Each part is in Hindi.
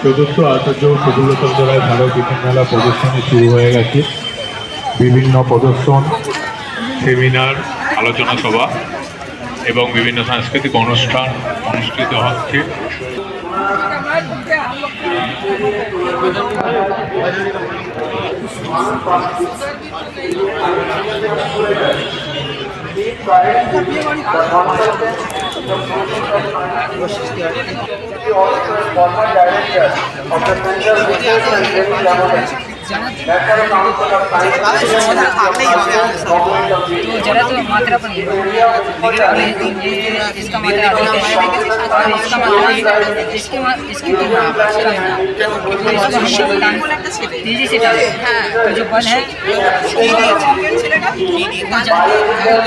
চতুর্থ আচার্য প্রফুল্লচন্দ্র রায় ভারত বিজ্ঞান মেলা প্রদর্শনী শুরু হয়ে গেছে। বিভিন্ন প্রদর্শন, সেমিনার, আলোচনা সভা এবং বিভিন্ন সাংস্কৃতিক অনুষ্ঠান অনুষ্ঠিত হচ্ছে। जरा तो मात्रा पर इसका मात्रा तेजी से डाले तो जो बल है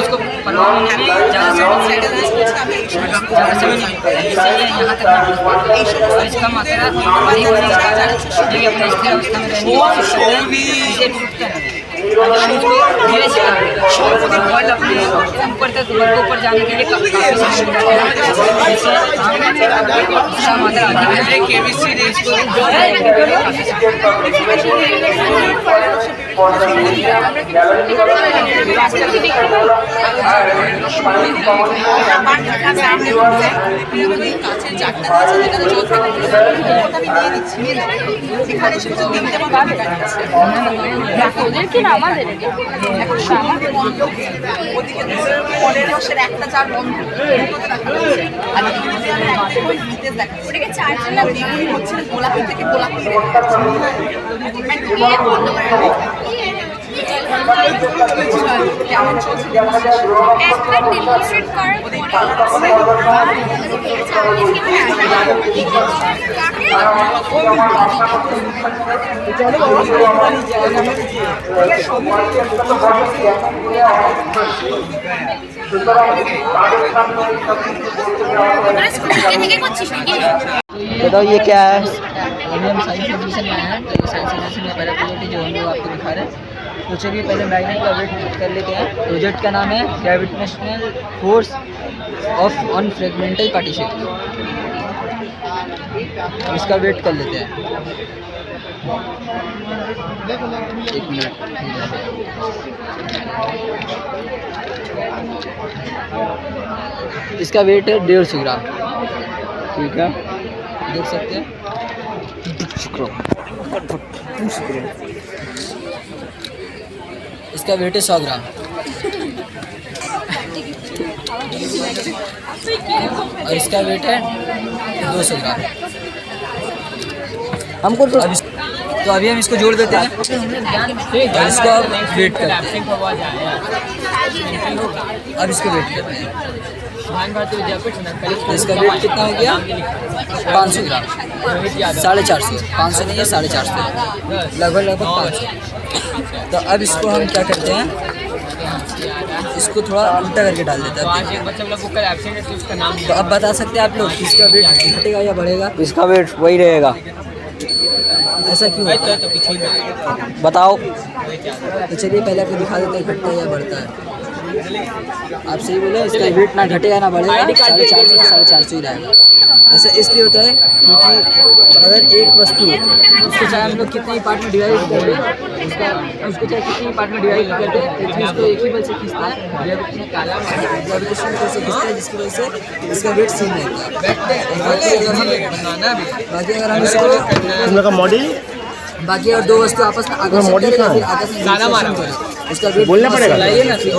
उसको परवाह में ज़्यादा यहाँ तक इसका मात्रा बड़ी अपने स्थिर अवस्था में रहने इसे टूटता है धीरे से बल अपने ऊपर तक बल को ऊपर जाने के लिए काफ़ी इसका मात्रा अधिक है केमिस्ट्री रेंज को একটা চার বন্ধ হচ্ছে গোলাপি থেকে গোলাপি কেমন চলছে बताओ ये क्या है? अभी हम साइंस एग्जीबिशन में आए हैं। तो ये साइंस एग्जीबिशन में पहला प्रोजेक्ट जो हम लोग आपको दिखा रहे हैं। तो चलिए पहले मैग्नेट का वेट कर लेते हैं। प्रोजेक्ट का नाम है gravitational force of on fragmental partition. इसका वेट कर लेते हैं। एक मिनट। इसका वेट है 150 ग्राम। ठीक है, देख सकते हैं। इसका वेट है 100 ग्राम। और इसका वेट है 200 ग्राम। हमको तो अभी हम इसको जोड़ देते हैं और इसको वेट करते हैं। अब इसको वेट करते हैं। इसका वेट कितना हो गया? 500 ग्राम। 450। 500 नहीं है, 450 लगभग 500। तो अब इसको हम क्या करते हैं, इसको थोड़ा उल्टा करके डाल देते हैं। तो अब बता सकते हैं आप लोग इसका वेट घटेगा या बढ़ेगा? इसका वेट वही रहेगा। ऐसा क्यों बताओ। तो चलिए पहले आपको दिखा देते हैं घटता है या बढ़ता है। आप सही बोले, इसका वेट ना घटेगा ना बढ़ेगा, 450 से 450 ही रहेगा। ऐसा इसलिए होता है क्योंकि अगर एक वस्तु उसको चाहे हम लोग कितने पार्ट में डिवाइड कर दें, उसको चाहे कितने पार्ट में डिवाइड कर दें, उसको एक ही बल से खींचता है, ग्रेविटेशन से खींचता है, जिसकी वजह से इसका वेट सेम रहता है। बाकी अगर हम इसको मॉडल बाकी और दो वस्तु आपस में आगे उसका वेट बोलना पड़ेगा। लाइए ना जिसकी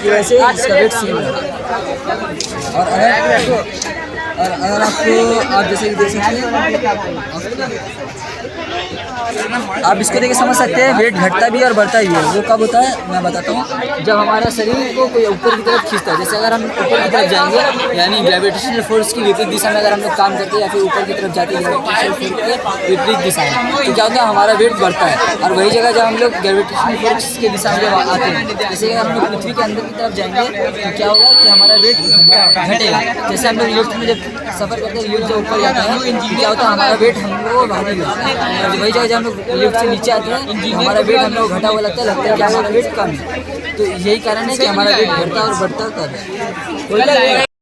वजह से इसका वेट सेम रहता है। और अगर आपको आप जैसे कि देख सकते हैं, आप इसको देख समझ सकते हैं वेट घटता भी है और बढ़ता भी है। वो कब होता है मैं बताता हूँ, जब हमारा शरीर को कोई ऊपर की तरफ खींचता है। जैसे अगर हम ऊपर की तरफ जाएंगे, यानी ग्रेविटेशनल फोर्स की विपरीत दिशा में अगर हम लोग काम करते हैं या फिर ऊपर की तरफ जाते हैं ग्रेविटेशनल फोर्स के विपरीत दिशा में, तो क्या होता है हमारा वेट बढ़ता है। और वही जगह जब हम लोग ग्रेविटेशनल फोर्स के दिशा में जब आते हैं, जैसे अगर हम लोग पृथ्वी के अंदर की तरफ जाएंगे तो क्या होगा कि हमारा वेट घटेगा। जैसे हम लोग लिफ्ट में जब सफ़र करते हैं, लिफ्ट जब ऊपर जाता है तो क्या होता है हमारा वेट हम लोग भारी लगता है। और वही जगह जब हम लोग लिफ्ट से नीचे आते हैं हमारा वेट हम लोग घटा हुआ लगता है कि हमारा वेट कम है। तो यही कारण है कि हमारा वेट घटता और बढ़ता कम है।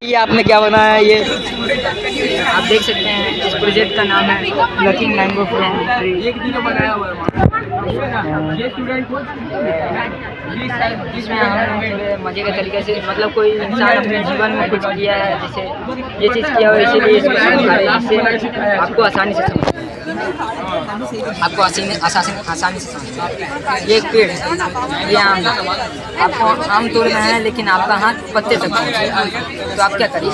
ये आपने क्या बनाया ये? आप देख सकते हैं इस प्रोजेक्ट का नाम है प्लकिंग मैंगो फ्रॉम ट्री। जिसमें हम थोड़े मज़े के तरीके से मतलब कोई इंसान अपने जीवन में कुछ किया है, जैसे ये चीज़ किया हो इसीलिए इसको समझा रहे हैं, जिससे आपको आसानी से समझ आसानी से समझ। ये एक पेड़ है, ये आम है। आपको आम तोड़ना है लेकिन आपका हाथ पत्ते तक पहुँचे, तो आप क्या करिए?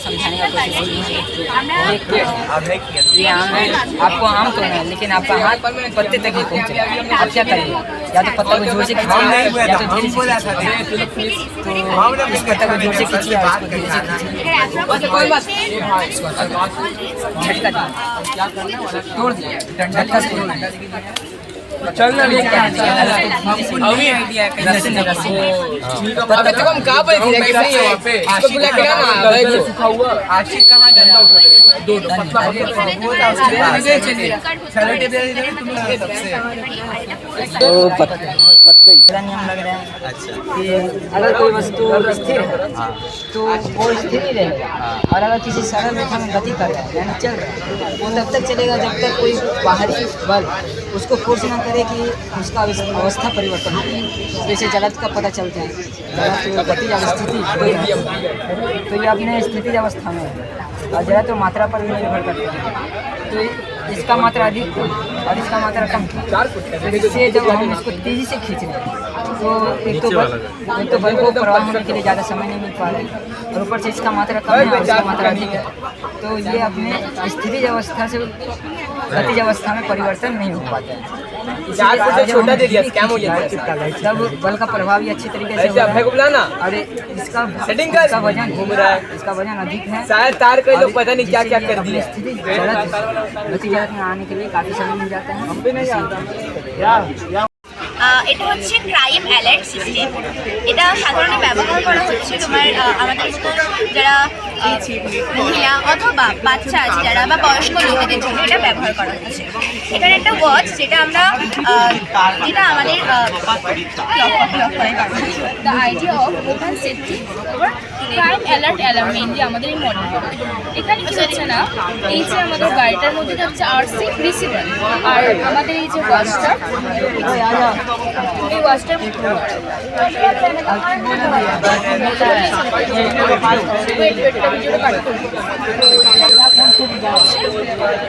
समझाने का कोशिश कीजिए। ये एक पेड़ है, ये आम है। आपको आम तोड़ना है लेकिन आपका हाथ पत्ते तक ही पहुँचे, आप क्या करेंगे? या तो पत्ता को जोर से खींचिए या तो धीरे से खींचिए। तो इस पत्ता को जोर से खींचिए और इसको धीरे से खींचिए। झटका दिया, तोड़ दिया, झटका से तोड़ दिया। चलना नहीं क्या आइडिया है रस्सी पत्ता को हम कहां पर नहीं है वहां पे इसको बुला के ना भाई सूखा हुआ आशिक कहां गंदा उठा दो पत्ता चलिए तुम सबसे तो पत्ते इतना नियम लग रहा है। अच्छा कि अगर कोई वस्तु स्थिर है तो वो स्थिर ही रहेगा, और अगर किसी सरल रेखा में गति कर रहा है यानी चल रहा है वो तब तक चलेगा जब तक कोई बाहरी बल उसको फोर्स ना करे कि उसका अवस्था परिवर्तन हो। जैसे जगत का पता चलता है जगत गतिज स्थिति तो ये अपने स्थितिज अवस्था में है, और जगत तो मात्रा पर भी निर्भर करता है। तो इसका मात्रा अधिक और इसका मात्रा कम था, इससे जब हम इसको तेज़ी से खींच रहे हैं तो एक तो बल को प्रवाह होने के लिए ज़्यादा समय नहीं मिल पा रहा है, और ऊपर से इसका मात्रा कम है और इसका मात्रा अधिक है, तो ये अपने स्थितिज अवस्था से गतिज अवस्था में परिवर्तन नहीं हो पाता है। छोटा दे दिया स्कैम हो जाता है, तब बल का प्रभाव भी अच्छी तरीके से हो रहा है। और इसका वजन घूम रहा है, इसका वजन अधिक है, शायद तार कई लोग पता नहीं क्या क्या कर दिए। स्थिति गति जगत में आने के लिए काफ़ी समय मिल जाता है। এটা হচ্ছে ক্রাইম অ্যালার্ট সিস্টেম। এটা সাধারণত ব্যবহার করা হচ্ছে তোমার আমাদের যারা মহিলা অথবা বাচ্চা আছে যারা বা বয়স্ক লোকেদের জন্য এটা ব্যবহার করা হচ্ছে। এখানে একটা ওয়াচ যেটা আমরা যেটা আমাদের The idea of open safety or crime alert alarm mainly আমাদের এই মডেল। এখানে কি হচ্ছে না, এই যে আমাদের গাড়িটার মধ্যে থাকছে আরসি রিসিভার, আর আমাদের এই যে ওয়াচটা এই ওয়াচটার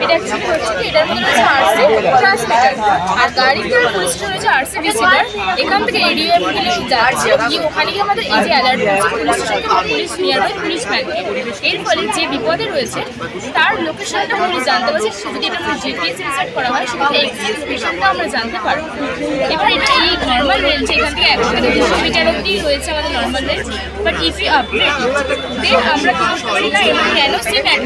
এটা অ্যাকচুয়ালি হচ্ছে কি এটার মধ্যে রয়েছে আরসি ট্রান্সমিটার, আর গাড়ির যে পরিস্থিতি রয়েছে আরসি রিসিভার। এখান থেকে রেডিও গুলো যাচ্ছে গিয়ে ওখানে গিয়ে আমাদের এই যে অ্যালার্ট হচ্ছে পুলিশ স্টেশন থেকে পুলিশ নিয়ারবাই পুলিশ ভ্যানকে। এর ফলে যে বিপদে রয়েছে তার লোকেশনটা পুলিশ জানতে পারছে, সে যদি এটা আমরা জিপিএস ইনসার্ট করা হয় সেক্ষেত্রে এক্সাক্ট লোকেশনটা আমরা জানতে পারবো। এবার এটা এই নর্মাল রেঞ্জ এখান থেকে 100 থেকে 200 মিটার অবধি রয়েছে আমাদের normal range, but if you upgrade then আমরা কি করতে পারি না এবার ন্যানো সিম অ্যাড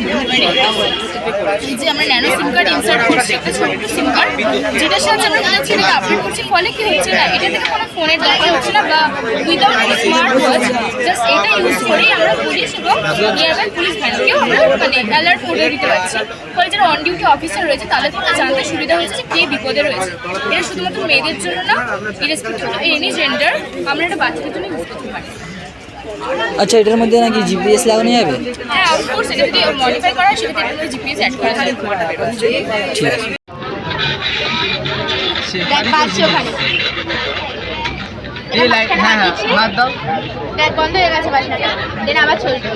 করতে পারি। এই যে আমরা ন্যানো সিম কার্ড ইনসার্ট করছি, একটা ছোট্ট সিম কার্ড যেটার সাথে আমরা সেটাকে আপডেট করছি, ফলে কি হচ্ছে না এটা থেকে কোনো ফোনের দরকার হচ্ছে না বা without any smart watch, just এটা ইউজ করেই আমরা পুলিশ এবং নিয়ারবাই পুলিশ ভ্যানকেও আমরা মানে অ্যালার্ট করে দিতে পারছি। ফলে যারা অন ডিউটি অফিসার রয়েছে তাদের কিন্তু জানতে সুবিধা হয়েছে যে কে বিপদে রয়েছে। এটা শুধুমাত্র মেয়েদের জন্য না, ইরেসপেক্টিভ অফ এনি জেন্ডার আমরা এটা বাচ্চাদের জন্য ইউজ করতে পারি। আচ্ছা, এটার মধ্যে নাকি জিপিএস লাগানো যাবে? হ্যাঁ, অফকোর্স এটা যদি মডিফাই করা হয় সেক্ষেত্রে এটার মধ্যে জিপিএস অ্যাড করা যাবে। ঠিক আছে। পাচ্ছি ওখানে এই লাইট হ্যাঁ হাত দাও দেখ বন্ধ হয়ে গেছে বাড়িটা, দেন আবার চলবে।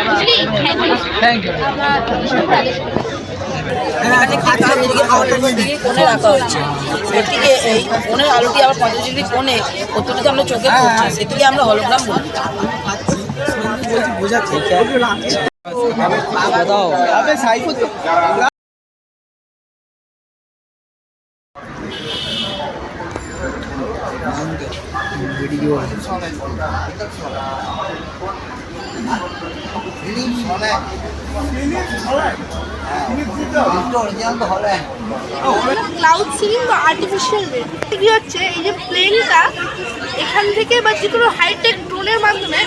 বুঝলি? Thank you. এখানে কি কাজ এদিকে আলোটার দিকে কোণে রাখা হচ্ছে, সেদিকে এই কোণের আলোটি আবার 45 ডিগ্রি কোণে উত্তরদিকে আমরা চোখে পড়ছে, সেদিকে আমরা হলোগ্রাম বলি। বোঝাচ্ছি बताओ। আবে সাইফো তো वीडियो ক্লাউড সিলিং বা আর্টিফিশিয়াল রেন কি হচ্ছে, এই যে প্লেনটা এখান থেকে বা যে কোনো হাইটেক ড্রোনের মাধ্যমে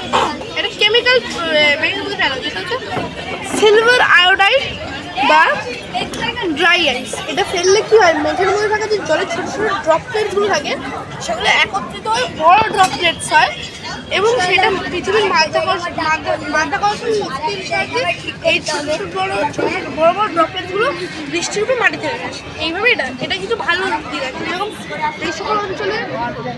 একটা কেমিক্যাল মেঘের মধ্যে ফেলা, যেটা হচ্ছে সিলভার আয়োডাইড বা ড্রাই আইস। এটা ফেললে কি হয়, মেঘের মধ্যে থাকা যে জলের ছোটো ছোটো ড্রপলেটসগুলো থাকে সেগুলো একত্রিত হয়ে বড় ড্রপলেটস হয়, এবং সেটা পৃথিবীর মাধ্যাকর্ষণ শক্তির সাহায্যে এই ছোট বড় বড় ড্রপলেটগুলো বৃষ্টিরূপে মাটিতে নেমে আসে। এইভাবে এটা কিছু ভালো দিক আছে, যেরকম এই সকল অঞ্চলে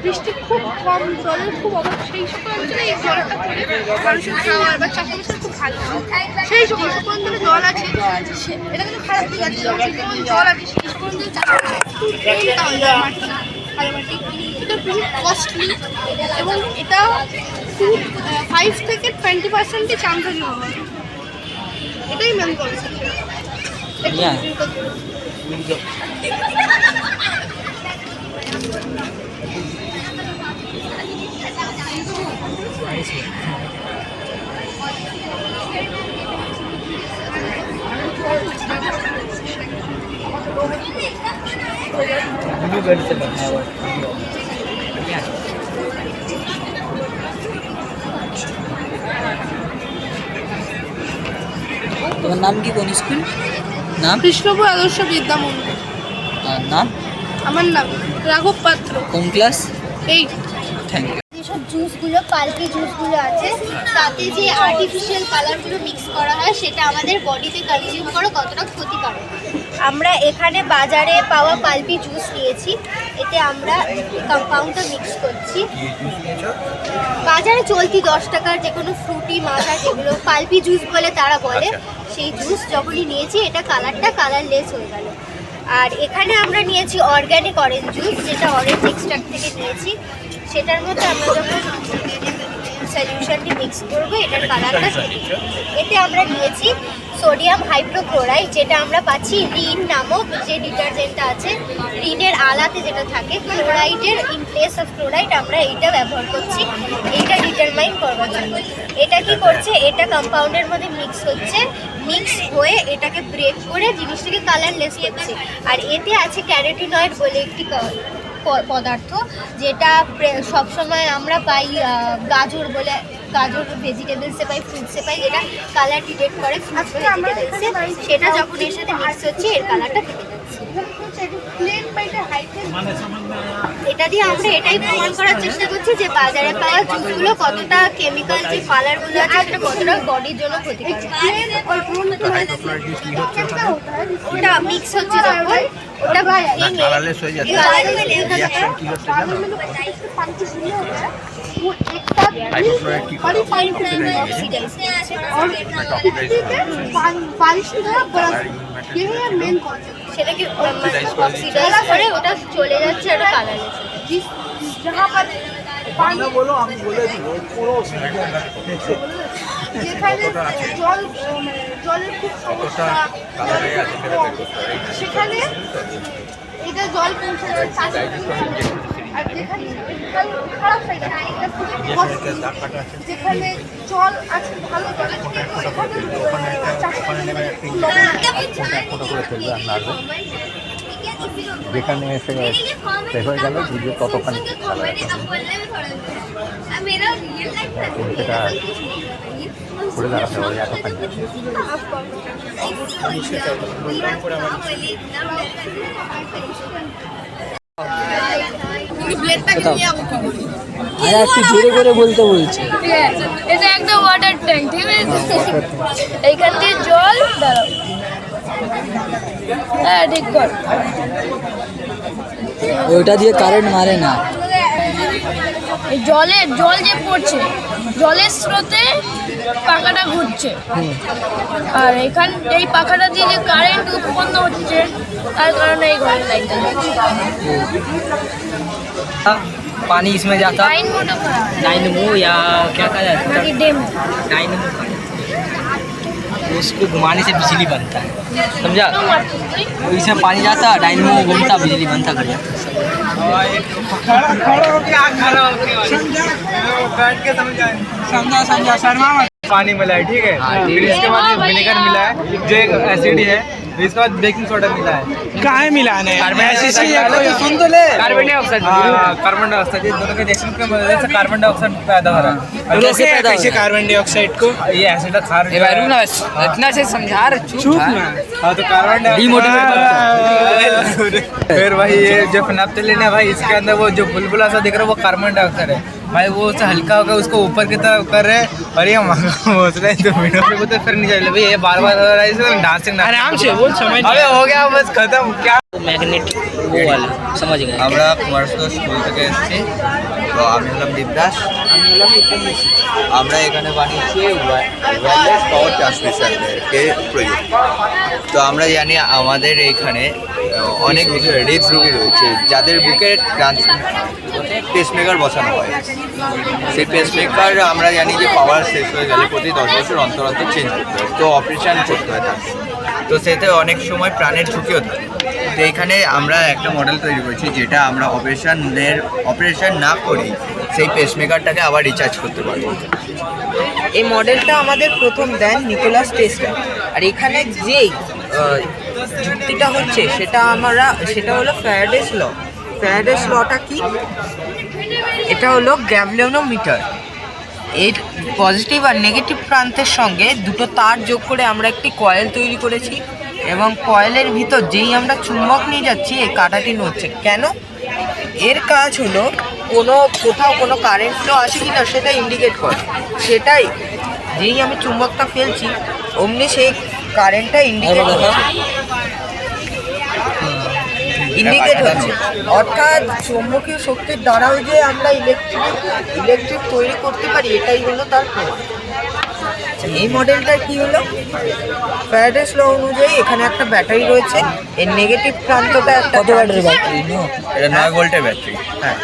বৃষ্টি খুব কম, জলের খুব অভাব, সেই সকল অঞ্চলে এই জলটা পড়ে মানুষের খাওয়ার বা চাষাবাসের খুব ভালো হয়। সেই সকল অঞ্চলে জল আছে, এটা কিন্তু খারাপ দিক আছে, জল আছে সেই সকল অঞ্চলে মাটি ভালো মাটি, এটা খুব কস্টলি এবং এটা খুব 5 থেকে 20% চান্স আছে হওয়ার। এটাই মেন কনসেপ্ট। তোমার নাম কি, কোন স্কুল নাম? কৃষ্ণপুর আদর্শ বিদ্যা মন্দির। আর নাম? আমার নাম রাঘব পাত্র। কোন ক্লাস? 8। Thank you. যেসব জুসগুলো পাল্পি জুসগুলো আছে তাতে যে আর্টিফিশিয়াল কালারগুলো মিক্স করা হয় সেটা আমাদের বডিতে কনজিউম করা কতটা ক্ষতিকারক। আমরা এখানে বাজারে পাওয়া পাল্পি জুস নিয়েছি, এতে আমরা কম্পাউন্ডটা মিক্স করছি। বাজারে চলতি 10 টাকার যে কোনো ফ্রুটি মাজা যেগুলো পাল্পি জুস বলে তারা বলে, সেই জুস যখনই নিয়েছি এটা কালারটা কালারলেস হয়ে গেল। আর এখানে আমরা নিয়েছি অর্গ্যানিক অরেঞ্জ জুস, যেটা অরেঞ্জ এক্সট্রাক্ট থেকে নিয়েছি। সেটার মধ্যে আমরা যখন সলিউশনটি মিক্স করবো এটার কালারটা চলে। এতে আমরা নিয়েছি সোডিয়াম হাইড্রোক্লোরাইড, যেটা আমরা পাচ্ছি রিন নামক যে ডিটারজেন্টটা আছে, রিনের আলাতে যেটা থাকে, ক্লোরাইডের ইন প্লেস অফ ক্লোরাইড আমরা এইটা ব্যবহার করছি এইটা ডিটারমাইন করবার জন্য। এটা কি করছে, এটা কম্পাউন্ডের মধ্যে মিক্স হচ্ছে, মিক্স হয়ে এটাকে ব্রেক করে জিনিসটাকে কালারলেস করছে। আর এতে আছে ক্যারোটিনয়েড বলে একটি পদার্থ, যেটা সবসময় আমরা পাই গাজর বলে, গাজর ভেজিটেবলসে পাই, ফ্রুটসে পাই, যেটা কালার ডিটেক্ট করে ফ্রুটস ভেজিটেবলসে, সেটা যখন এর সাথে মিক্স হচ্ছে এর কালারটা থেকে যাচ্ছে। এটা দিয়ে আমরা এটাই প্রমাণ করার চেষ্টা করছি যে বাজারে পাওয়া জুসগুলো কতটা কেমিক্যাল, যে কালারগুলো আছে সেটা কতটা বডির জন্য ক্ষতিকারক। ওটা মিক্স হচ্ছে যখন ওটা কালারলেস হয়ে যাচ্ছে। সেটাকে অক্সিডাইজ করে ওটা চলে যাচ্ছে, ওটা কালারলেস। যেখানে জলের খুব সমস্যা, সেখানে এটা জল পৌঁছে যাচ্ছে। আর যেখানে খারাপ সাইড যেখানে জল আছে ভালো জল আছে, যেখানে এসে শেষ হয়ে গেল বুঝে ততখানি সেটা করে দাঁড়াতে হবে এতখানি। আর একটু জোরে করে বলতে বলছি। ঠিক আছে, এটা একটা ওয়াটার ট্যাঙ্ক, ঠিক আছে? এইখান থেকে জল দাঁড়াও, হ্যাঁ ঠিক কর। ওইটা দিয়ে কারেন্ট মারে না। এই জল যে পড়ছে, জলের স্রোতে পাখাটা ঘুরছে, আর এই পাখাটা দিয়ে যে কারেন্ট উৎপন্ন হচ্ছে তার কারণে এই ঘরের লাইটটা জ্বলছে। पानी इसमें जाता, डायनमो या क्या कहा जाता है, डायनमो, उसको घुमाने से बिजली बनता है, समझा? तो इसमें पानी जाता, डायनमो घूमता, बिजली बनता कर जाता। समझा शर्मा पानी मिला है, ठीक है, फिर इसके बाद विनेगर मिला है जो एक एसिड है, इसके बाद बेकिंग सोडा मिला है। काहे मिलाने? सुन तो ले, कार्बन डाइऑक्साइड, कार्बन डाइऑक्साइड, ये दोनों के रिएक्शन की वजह से कार्बन डाइऑक्साइड पैदा हो रहा है। कैसे कार्बन डाइऑक्साइड को ये एसिड खार इतना से समझा रहे, चुप ना। हाँ तो कार्बन डाइऑक्साइड, फिर भाई ये जो फिनाप्थेलिन है भाई, इसके अंदर वो जो बुलबुला सा दिख रहा है वो कार्बन डाइऑक्साइड है। भाई वो उससे हल्का होगा उसको ऊपर की तरफ कर रहे हैं और ये पहुँच रहे हैं तो वीडियो पे तो फिर नहीं चले भाई ये बार बार डांसिंग आराम से वो समझ अबे हो गया बस खत्म क्या ম্যাগনেট वो वाला समझ गए আমরা কুমারস্থ স্কুল থেকে এসেছি তো আমি হলাম দীপদাস আমরা এখানে বানিয়েছি ওয়্যারলেস পাওয়ার ট্রান্সমিশনকে প্রয়োগ তো আমরা জানি আমাদের এখানে অনেক রিস্ক রোগী রয়েছে যাদের বুকে পেসমেকার বসানো হয় সেই পেসমেকার আমরা জানি যে পাওয়ার শেষ হয়ে গেলে প্রতি 10 বছর অন্তর অন্তর চেঞ্জ করতে হয় তো অপারেশন করতে হয় তাকে তো সেতে অনেক সময় প্রাণের ঝুঁকিও থাকে তো এখানে আমরা একটা মডেল তৈরি করেছি যেটা আমরা অপারেশন না করেই সেই পেসমেকারটাকে আবার রিচার্জ করতে পারবো এই মডেলটা আমাদের প্রথম দেন নিকোলাস টেসলা আর এখানে যেই যুক্তিটা হচ্ছে সেটা হলো ফ্যারাডেস লটা কি এটা হলো গ্যাভলোনোমিটার এর পজিটিভ আর নেগেটিভ প্রান্তের সঙ্গে দুটো তার যোগ করে আমরা একটি কয়েল তৈরি করেছি এবং কয়েলের ভিতর যেই আমরা চুম্বক নিয়ে যাচ্ছি এই কাঁটাটি নড়ছে কেন এর কাজ হলো কোথাও কোনো কারেন্ট ফ্লো আছে কি না সেটা ইন্ডিকেট করে সেটাই যেই আমি চুম্বকটা ফেলছি অমনি সেই কারেন্টটা ইন্ডিকেট হচ্ছে অর্থাৎ চৌম্বকীয় শক্তির দ্বারাও যে আমরা ইলেকট্রিক তৈরি করতে পারি এটাই হলো তার প্রমাণ এই মডেলটা কি হলো ফ্যারাডেস ল অনুযায়ী এখানে একটা ব্যাটারি রয়েছে এর নেগেটিভ প্রান্তটা একটা ব্যাটারি এটা 9 ভোল্টের ব্যাটারি হ্যাঁ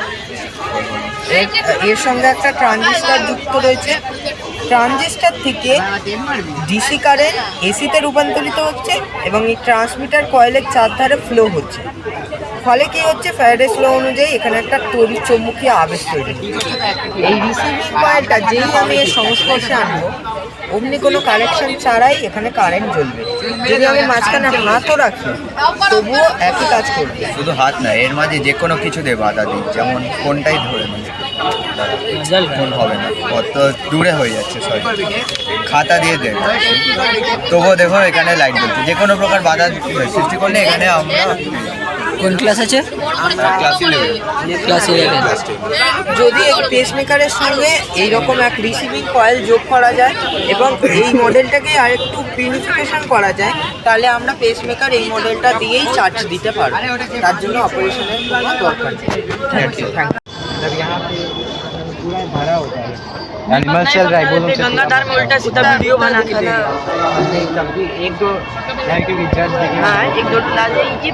এর সঙ্গে একটা ট্রানজিস্টর যুক্ত রয়েছে ট্রানজিস্টর থেকে ডিসি কারেন্ট এসিতে রূপান্তরিত হচ্ছে এবং এই ট্রান্সমিটার কয়েলের চারধারে ফ্লো হচ্ছে ফলে কি হচ্ছে ফ্যারাডেস ল অনুযায়ী এখানে একটা তড়িৎ চৌম্বকীয় আবেশ তৈরি হচ্ছে এই রিসিভিং কয়েলটা যেই আমি এর সংস্পর্শে আনবো অমনি কোনো কানেকশন ছাড়াই এখানে কারেন্ট জ্বলবে যদি আমি মাঝখানে হাতও রাখি তবুও একই কাজ করবে শুধু হাত না এর মাঝে যে কোনো কিছু দিয়ে বাধা দিই যেমন ফোনটাই ধরে নিই ফোন হবে না কত দূরে হয়ে যাচ্ছে সরি খাতা দিয়ে দেখ তবুও দেখো এখানে লাইট জ্বলছে যে কোনো প্রকার বাধা সৃষ্টি করলে এখানে আমরা কোন ক্লাস আছে ক্লাস 11 যদি এই পেসমেকারের সঙ্গে এইরকম এক রিসিভিং কয়েল যোগ করা যায় এবং এই মডেলটাকে আরেকটু পিউরিফিকেশন করা যায় তাহলে আমরা পেসমেকার এই মডেলটা দিয়েই চার্জ দিতে পারবো তার জন্য অপারেশনের কোনো দরকার নেই thank you animal cell ribosome से गंगाधार में उल्टा सीधा वीडियो बना के दे एक दो नेगेटिव रिचार्ज देखिए हाँ एक दो डाल ये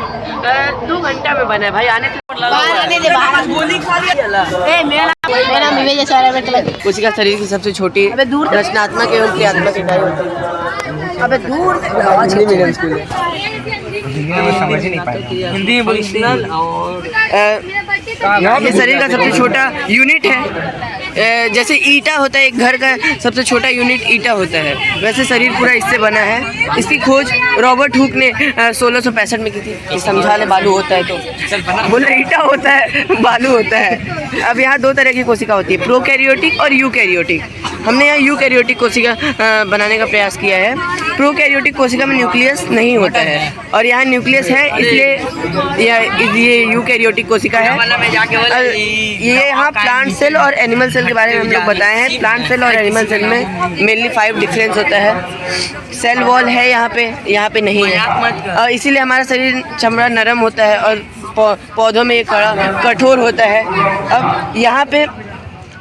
2 घंटा में बना है भाई आने से बाहर आने दे बाहर गोली खा लिया ए मेरा नाम विवेक सारा बेटा कोशिका शरीर की सबसे छोटी रचनात्मक एवं क्रियात्मक इकाई होती है अबे दूर से आवाज मीडियम स्कूल समझ ही नहीं पाया हिंदी में फंक्शनल और ये शरीर का सबसे छोटा यूनिट है जैसे ईटा होता है एक घर का सबसे छोटा यूनिट ईटा होता है वैसे शरीर पूरा इससे बना है इसकी खोज रॉबर्ट हुक ने 1665 में की थी ये समझा ले बालू होता है तो बोले ईटा होता है बालू होता है अब यहाँ 2 तरह की कोशिका होती है प्रोकैरियोटिक और यूकैरियोटिक हमने यहाँ यूकैरियोटिक कोशिका बनाने का प्रयास किया है प्रोकैरियोटिक कोशिका में न्यूक्लियस नहीं होता है और यहाँ न्यूक्लियस है इसलिए ये यूकैरियोटिक कोशिका है ये यहाँ प्लांट सेल और एनिमल सेल के बारे में हम लोग बताए हैं प्लांट सेल और एनिमल सेल में मेनली 5 डिफरेंस होता है सेल वॉल है यहाँ पे नहीं है और इसीलिए हमारा शरीर चमड़ा नरम होता है और पौधों में ये कठोर होता है अब यहाँ पे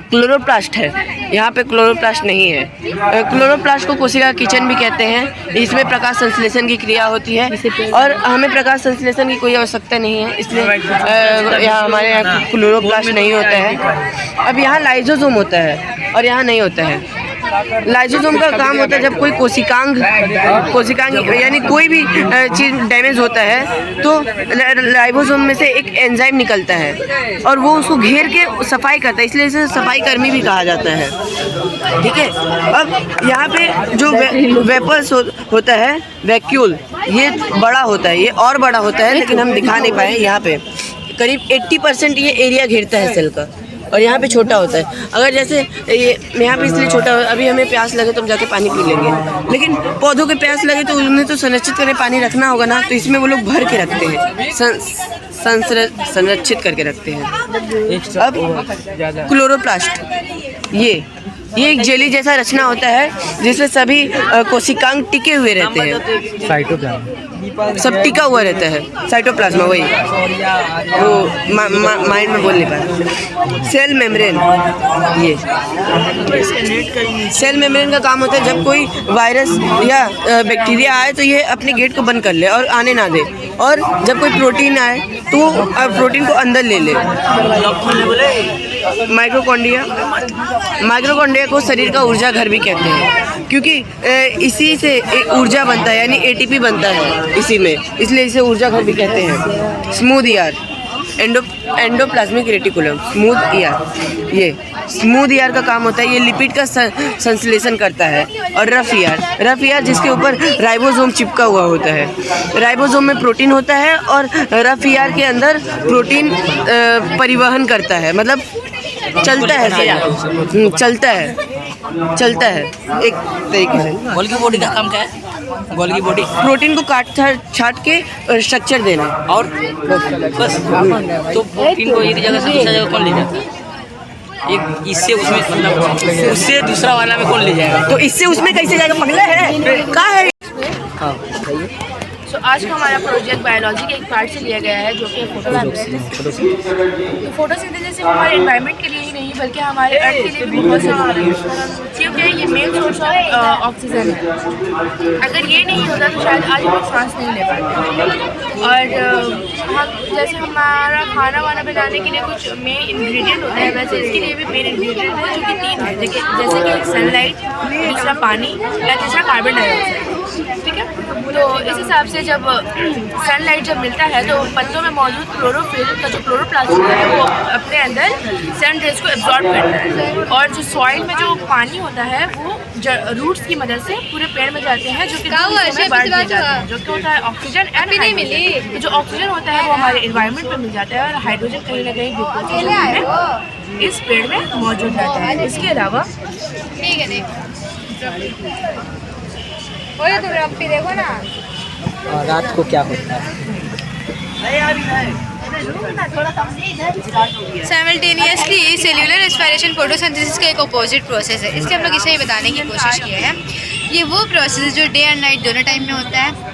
क्लोरोप्लास्ट है यहाँ पे क्लोरोप्लास्ट नहीं है क्लोरोप्लास्ट को कोशिका किचन भी कहते हैं इसमें प्रकाश संश्लेषण की क्रिया होती है और हमें प्रकाश संश्लेषण की कोई आवश्यकता नहीं है इसलिए यहाँ हमारे यहाँ क्लोरोप्लास्ट नहीं होता है अब यहाँ लाइजोसोम होता है और यहाँ नहीं होता है लाइजोसोम का काम होता है जब कोई कोशिकांग यानी कोई भी चीज़ डैमेज होता है तो लाइजोसोम में से एक एंजाइम निकलता है और वो उसको घेर के सफाई करता है इसलिए इसे सफाई कर्मी भी कहा जाता है ठीक है अब यहाँ पे जो वेपर्स होता है वैक्यूल ये बड़ा होता है ये और बड़ा होता है लेकिन हम दिखा नहीं पाए यहाँ पे करीब 80% ये एरिया घेरता है सेल का और यहाँ पे छोटा होता है। अगर जैसे ये यहाँ पे इसलिए छोटा हो, अभी हमें प्यास लगे तो हम जाके पानी पी लेंगे, लेकिन पौधों के प्यास लगे तो उन्हें तो संरक्षित करके पानी रखना होगा ना, तो इसमें वो लोग भर के रखते हैं, संरक्षित करके रखते हैं। अब क्लोरोप्लास्ट, ये एक जेली जैसा रचना होता है जिसमें सभी कोशिकांग टिके हुए रहते हैं, सब टिका हुआ रहता है। साइटोप्लाज्मा, वही वो माइंड में बोल नहीं पाया। सेल मेम्ब्रेन, ये सेल मेम्ब्रेन का काम होता है जब कोई वायरस या बैक्टीरिया आए तो ये अपने गेट को बंद कर ले और आने ना दे, और जब कोई प्रोटीन आए तो प्रोटीन को अंदर ले ले। माइक्रोकॉन्ड्रिया को शरीर का ऊर्जा घर भी कहते हैं, क्योंकि इसी से ऊर्जा बनता है, यानी एटीपी बनता है इसी में, इसलिए इसे ऊर्जा घर भी कहते हैं। Smooth ER, endoplasmic reticulum, smooth ER, ये स्मूथ ईआर का काम होता है, ये लिपिड का संश्लेषण करता है। और रफ ईआर जिसके ऊपर राइबोसोम चिपका हुआ होता है। राइबोसोम में प्रोटीन होता है और रफ ईआर के अंदर प्रोटीन परिवहन करता है, मतलब चलता है, चलता है एक तरीके से। गोल्गी बॉडी का काम क्या है? गोल्गी बॉडी प्रोटीन को काट छाट के स्ट्रक्चर देना, और बस। तो प्रोटीन को एक जगह से दूसरी जगह कौन ले जाता है? एक इससे उसमें, मतलब उससे दूसरा वाला में कौन ले जाएगा? तो इससे उसमें कैसे जाएगा? पगला है, कहाँ है? हाँ बताइए। सो आज का हमारा प्रोजेक्ट बायोलॉजी के एक पार्ट से लिया गया है जो कि फोटोसिंथेसिस। तो फोटोसिंथेसिस सिर्फ हमारे एनवायरनमेंट के लिए ही नहीं बल्कि हमारे अर्थ के लिए भी बहुत ज़रूरी है, क्योंकि ये मेन सोर्स ऑफ ऑक्सीजन है। अगर ये नहीं होता तो शायद आज हम सांस नहीं ले पाते। और हम जैसे हमारा खाना वाना बनाने के लिए कुछ मेन इंग्रेडिएंट होता है, वैसे इसके लिए भी मेन इंग्रेडिएंट है जो कि 3 है, जैसे कि एक सनलाइट, दूसरा पानी या तीसरा कार्बन डाइऑक्साइड। ठीक है, तो इस हिसाब से जब सनलाइट जब मिलता है तो पत्तों में मौजूद क्लोरोफिल का जो क्लोरोप्लास्ट होता है वो अपने अंदर सन रेज को एब्जॉर्ब करता है, और जो सॉइल में जो पानी होता है वो रूट्स की मदद से पूरे पेड़ में जाते हैं, जो कि बांट दिए जाते हैं, जो कि होता है ऑक्सीजन एंड हाइड्रोजन। तो जो ऑक्सीजन होता है वो हमारे एनवायरनमेंट में मिल जाता है, और हाइड्रोजन कहीं ना कहीं ग्लूकोज इस पेड़ में मौजूद रहता है। इसके अलावा देखो ना रात को क्या होता है? साइमल्टेनियसली सेल्यूलर रेस्पिरेशन फोटोसिंथेसिस का एक अपोजिट प्रोसेस है। इसलिए हम लोग इसे बताने की कोशिश किए हैं। ये वो प्रोसेस है जो डे एंड नाइट दोनों टाइम में होता है।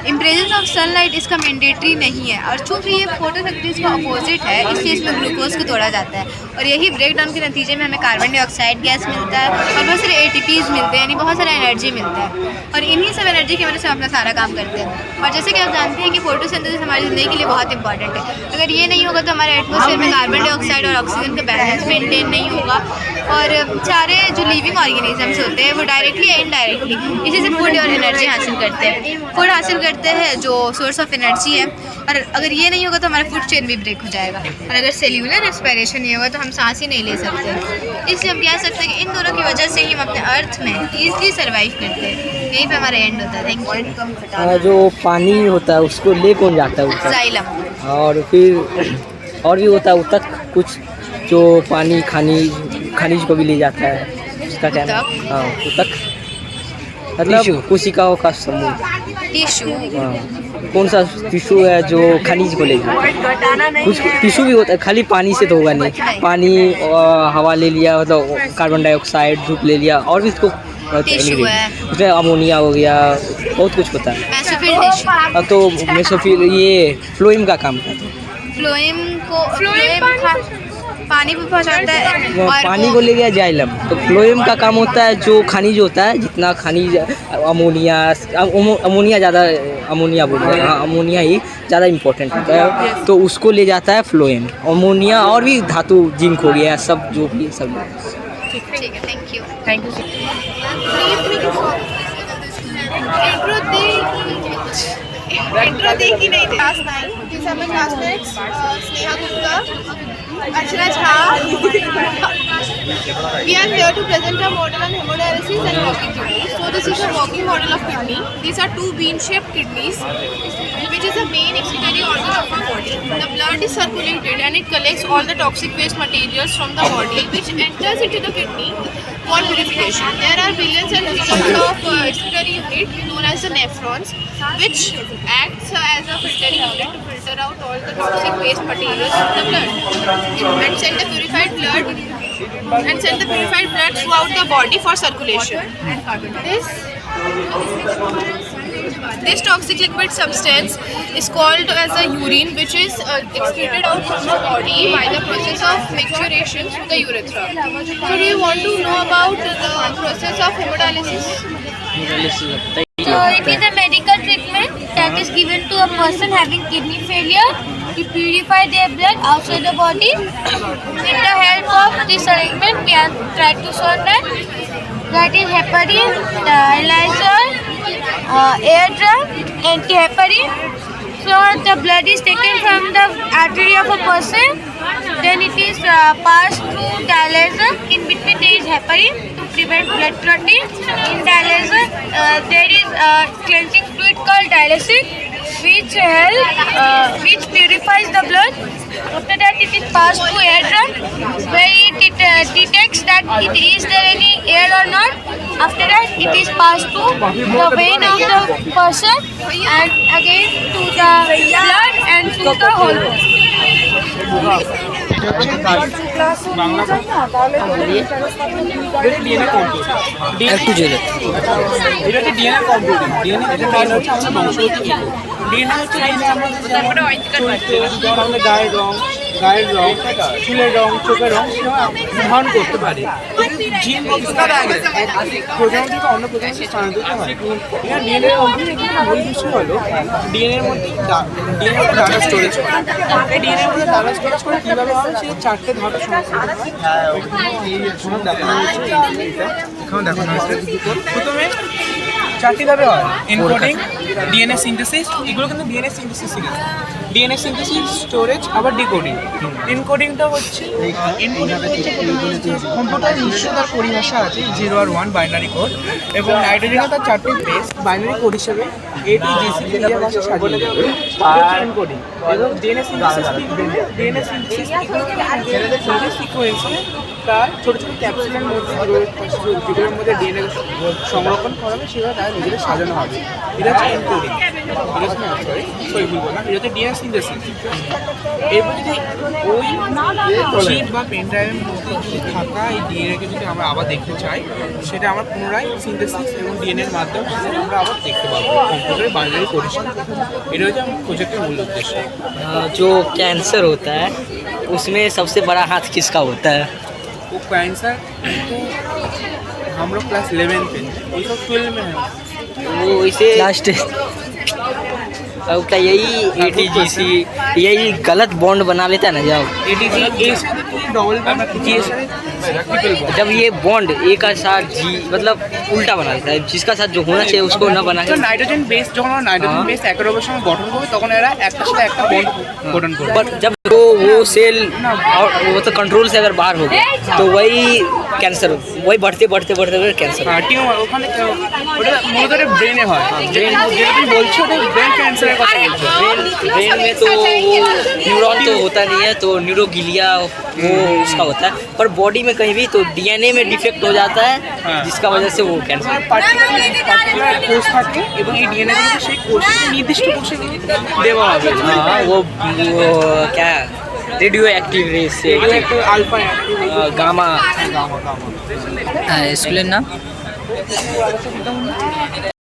इन प्रेजेंस ऑफ सनलाइट इसका मैंडेटरी नहीं है, और चूँकि ये फोटोसिंथेसिस का अपोजिट है इसलिए इसमें ग्लूकोज को तोड़ा जाता है, और यही ब्रेक डाउन के नतीजे में हमें कार्बन डाइऑक्साइड गैस मिलता है और बहुत सारे ATPs मिलते हैं, यानी बहुत सारा एनर्जी मिलता है, और इन्हीं सब एनर्जी की वजह से हम अपना सारा काम करते हैं। और जैसे कि आप जानते हैं कि फोटोसिंथेसिस हमारी ज़िंदगी के लिए बहुत इंपॉर्टेंट है। अगर ये नहीं होगा तो हमारे एटमॉस्फेयर में कार्बन डाइऑक्साइड और ऑक्सीजन का बैलेंस मेंटेन नहीं होगा, और सारे जो लिविंग ऑर्गेनिजम्स होते हैं वो डायरेक्टली या इनडायरेक्टली इसी से फूड और एनर्जी हासिल करते हैं। फूड हासिल करते हैं जो सोर्स ऑफ एनर्जी है, और अगर ये नहीं होगा तो हमारा फूड चेन भी ब्रेक हो जाएगा, और अगर सेल्यूलर रेस्पिरेशन नहीं होगा तो हम सांस ही नहीं ले सकते। इसलिए हम कह सकते हैं कि इन दोनों की वजह से ही हम अपने अर्थ में ईजिली सर्वाइव करते हैं। यहीं पे हमारा एंड होता है। Thank you. जो पानी होता है उसको ले कौन जाता है ऊपर? जाइलम। और फिर और भी होता है उतक, कुछ जो पानी खनिज को भी ले जाता है, उसका क्या नाम? हाँ उतक, मतलब कोशिकाओं का समूह, टिश्यू। हाँ कौन सा टिश्यू है जो खनिज को ले जाता है? कुछ टिश्यू भी होता है, खाली पानी से तो होगा नहीं, पानी हवा ले लिया, मतलब कार्बन डाइऑक्साइड धूप ले लिया, और भी इसको उसमें अमोनिया हो गया, बहुत कुछ होता है। Mesophyll tissue. तो मेसोफिल ये फ्लोएम का काम करता है। फ्लोएम पानी भी पहुंचाता है, और पानी को ले गया जाइलम। तो फ्लोएम का काम होता है जो खनिज होता है, जितना खनिज अमोनिया ज़्यादा, अमोनिया बोल रहे हैं, हाँ अमोनिया ही ज़्यादा इम्पोर्टेंट होता है, तो उसको ले जाता है फ्लोएम। अमोनिया और भी धातु, जिंक हो गया, सब जो भी सब। ठीक है, थैंक यू। इंट्रो देखी नहीं थी। Class 9 Sneha Gupta, We are here to present a model on hemodialysis and walking kidneys. So this is a walking model of kidney. These are two bean-shaped kidneys, which is the main excretory organ of our body. The blood is circulated and it collects all the toxic waste materials from the body, which enters into the kidney for purification. There are billions and billions of excretory units known as the nephrons, which acts as a filtering unit to filter out all the toxic waste materials from the blood and send the purified blood throughout the body for circulation. This toxic liquid substance is called as a urine, which is excreted out from the body by the process of micturition through the urethra. So do you want to know about the process of hemodialysis? So it is a medical treatment that is given to a person having kidney failure to purify their blood outside the body. With the help of this arrangement, we have tried to solve that. That is heparin, dialyzer, air drum, anti-heparin. So the blood is taken from the artery of a person, then it is passed through dialyzer. In between there is heparin to prevent blood clotting. In dialyzer there is a cleansing fluid called dialysate, which purifies the blood. After that it is passed to air drum, where it detects that is there any air or not. After that it is passed to the vein of the person and again to the blood and to the whole body. একটু জোরে এটা হচ্ছে ডিএনএ কম্পিউটিং। ডিএনএ এটা মেন হচ্ছে আমাদের বংশগতি জীব। ডিএনএ হচ্ছে আমাদের গায়ের রং, চুলের রং, চোখের রং নির্ধারণ করতে পারে। জিন বলতে প্রজনন থেকে অন্য প্রজন্মে স্থানান্তরিত হয়। এখানে ডিএনএ কম্পিউটিং মূল বিষয় হলো ডিএনএর মধ্যে ডাটা স্টোরেজ করা। এই ডিএনএর মধ্যে ডাটা স্টোরেজ করে কীভাবে হয় সেই চারটে ধাপে সংস্কৃত হয়। এখানে দেখানো হয়েছে প্রথমে চারটি ধাপে হয় এনকোডিং, ডিএনএ সিনথেসিস, এগুলো কিন্তু ডিএনএ সিনথেসিস শিখেছে। ডিএনএ সিনথেসিস, স্টোরেজ, আবার ডিকোডিং। এনকোডিংটা হচ্ছে কম্পিউটার নিশ্চয় তার পরিভাষা আছে 0 আর 1 বাইনারি কোড, এবং নাইট্রোজেনে তার চারটি বেস বাইনারি কোড হিসেবে ATGC ভাষা সাজিয়ে দেবে। আর এনকোডিং এবং ডিএনএ সিনথেসিস সিকোয়েন্সে তার ছোটো ছোটো ক্যাপসুলের মধ্যে যেগুলোর মধ্যে ডিএনএ সংরক্ষণ করা হবে সেভাবে তারা নিজেদের সাজানো হবে। এটা হচ্ছে এনকোডিং, এটা হচ্ছে এটা হচ্ছে ডিএনএ সিনথেসিস। এরপর যদি ওই চিপ বা পেনড্রাইভের মধ্যে থাকা এই ডিএনএকে যদি আমরা আবার দেখতে চাই, সেটা আমরা পুনরায় সিনথেসিস এবং ডিএনএর মাধ্যমে আমরা আবার দেখতে পাবো কম্পিউটারের বাইনারি কোডিং। এটা হচ্ছে আমার প্রজেক্টের মূল উদ্দেশ্য। जो कैंसर होता है उसमें सबसे बड़ा हाथ किसका होता है? वो कैंसर तो हम लोग क्लास 11 पे, वो सब 12 में है। वो इसे लास्ट क्या यही ATGC यही गलत बॉन्ड बना लेता है ना जब जब ये बॉन्ड ए का साथ जी मतलब उल्टा बना देता है, जिसका साथ जो होना चाहिए उसको न बना। तो नाइट्रोजन बेस যখন নাইট্রোজেন বেস একের উপর সঙ্গে গঠন করবে তখন এরা একটার সাথে একটা বন্ড গঠন করবে। बट जब वो सेल वो तो कंट्रोल से अगर बाहर हो गया तो वही कैंसर, वही बढ़ते कैंसर। হ্যাঁ, টিউমার ওখানে ওটা মূলত ব্রেনে হয়। ব্রেন যেটা তুমি বলছো ওটা ব্রেন ক্যান্সারের কথা বলছো। ब्रेन में तो वो न्यूरॉन तो होता नहीं है, तो न्यूरोगिलिया वो उसका होता है, पर बॉडी में कहीं भी तो डीएनए में डिफेक्ट हो जाता है जिसका वजह से वो कैंसर। পার্টিকুলার কোষ থাকে এবং এই ডিএনএ কিন্তু সেই কোষে নির্দিষ্ট কোষে দেওয়া হবে। हाँ वो क्या रेडियो एक्टिव रेस से আলফা गामा स्कूल नाम